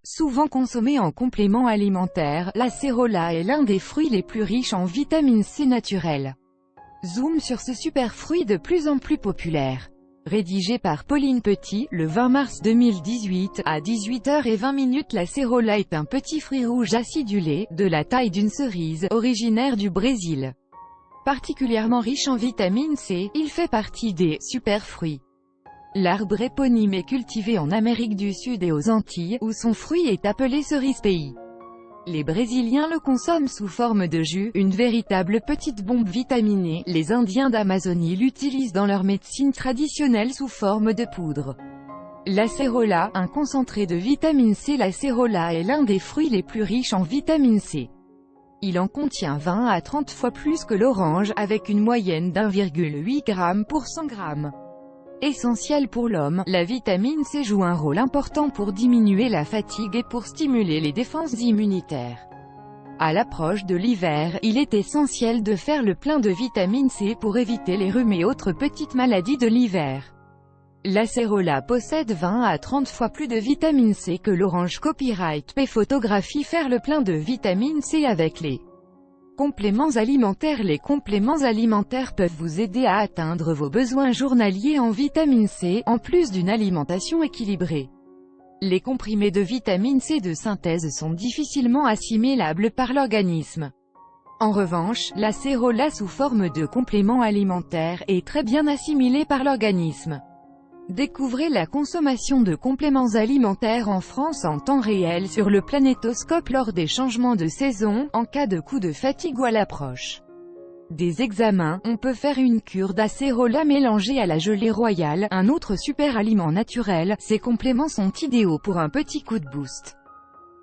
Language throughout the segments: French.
Souvent consommée en complément alimentaire, l'acérola est l'un des fruits les plus riches en vitamine C naturelle. Zoom sur ce super fruit de plus en plus populaire. Rédigé par Pauline Petit, le 20 mars 2018, à 18h20, l'acérola est un petit fruit rouge acidulé, de la taille d'une cerise, originaire du Brésil. Particulièrement riche en vitamine C, il fait partie des superfruits. L'arbre éponyme est cultivé en Amérique du Sud et aux Antilles, où son fruit est appelé cerise pays. Les Brésiliens le consomment sous forme de jus, une véritable petite bombe vitaminée. Les Indiens d'Amazonie l'utilisent dans leur médecine traditionnelle sous forme de poudre. L'acérola, un concentré de vitamine C. L'acérola est l'un des fruits les plus riches en vitamine C. Il en contient 20 à 30 fois plus que l'orange, avec une moyenne d'1,8 g pour 100 g. Essentielle pour l'homme, la vitamine C joue un rôle important pour diminuer la fatigue et pour stimuler les défenses immunitaires. À l'approche de l'hiver, il est essentiel de faire le plein de vitamine C pour éviter les rhumes et autres petites maladies de l'hiver. L'acérola possède 20 à 30 fois plus de vitamine C que l'orange. Copyright P. Photographie. Faire le plein de vitamine C avec les compléments alimentaires. Les compléments alimentaires peuvent vous aider à atteindre vos besoins journaliers en vitamine C, en plus d'une alimentation équilibrée. Les comprimés de vitamine C de synthèse sont difficilement assimilables par l'organisme. En revanche, l'acérola sous forme de complément alimentaire est très bien assimilé par l'organisme. Découvrez la consommation de compléments alimentaires en France en temps réel sur le planétoscope lors des changements de saison, en cas de coup de fatigue ou à l'approche des examens. On peut faire une cure d'acérola mélangée à la gelée royale, un autre super aliment naturel. Ces compléments sont idéaux pour un petit coup de boost.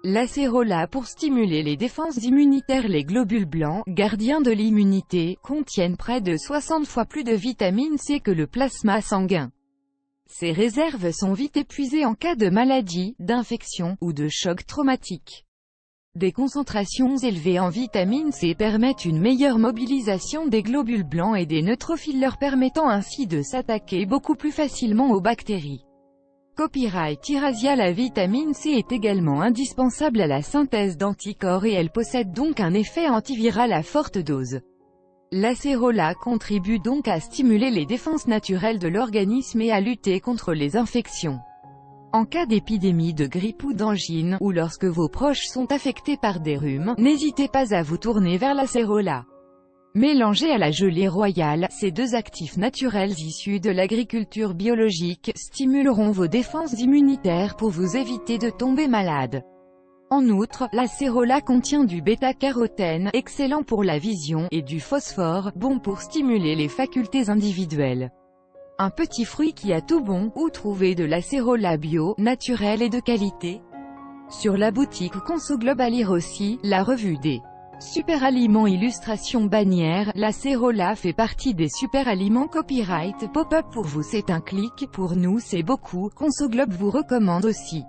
L'acérola pour stimuler les défenses immunitaires. Les globules blancs, gardiens de l'immunité, contiennent près de 60 fois plus de vitamine C que le plasma sanguin. Ces réserves sont vite épuisées en cas de maladie, d'infection, ou de choc traumatique. Des concentrations élevées en vitamine C permettent une meilleure mobilisation des globules blancs et des neutrophiles, leur permettant ainsi de s'attaquer beaucoup plus facilement aux bactéries. Copyright Irasia. La vitamine C est également indispensable à la synthèse d'anticorps et elle possède donc un effet antiviral à forte dose. L'acérola contribue donc à stimuler les défenses naturelles de l'organisme et à lutter contre les infections. En cas d'épidémie de grippe ou d'angine, ou lorsque vos proches sont affectés par des rhumes, n'hésitez pas à vous tourner vers l'acérola. Mélangé à la gelée royale, ces deux actifs naturels issus de l'agriculture biologique stimuleront vos défenses immunitaires pour vous éviter de tomber malade. En outre, l'acérola contient du bêta-carotène, excellent pour la vision, et du phosphore, bon pour stimuler les facultés individuelles. Un petit fruit qui a tout bon. Où trouver de l'acérola bio, naturel et de qualité? Sur la boutique Consoglobe. À lire aussi, la revue des super aliments illustration bannière. L'acérola fait partie des super aliments. Copyright Pop-up. Pour vous c'est un clic, pour nous c'est beaucoup. Consoglobe vous recommande aussi.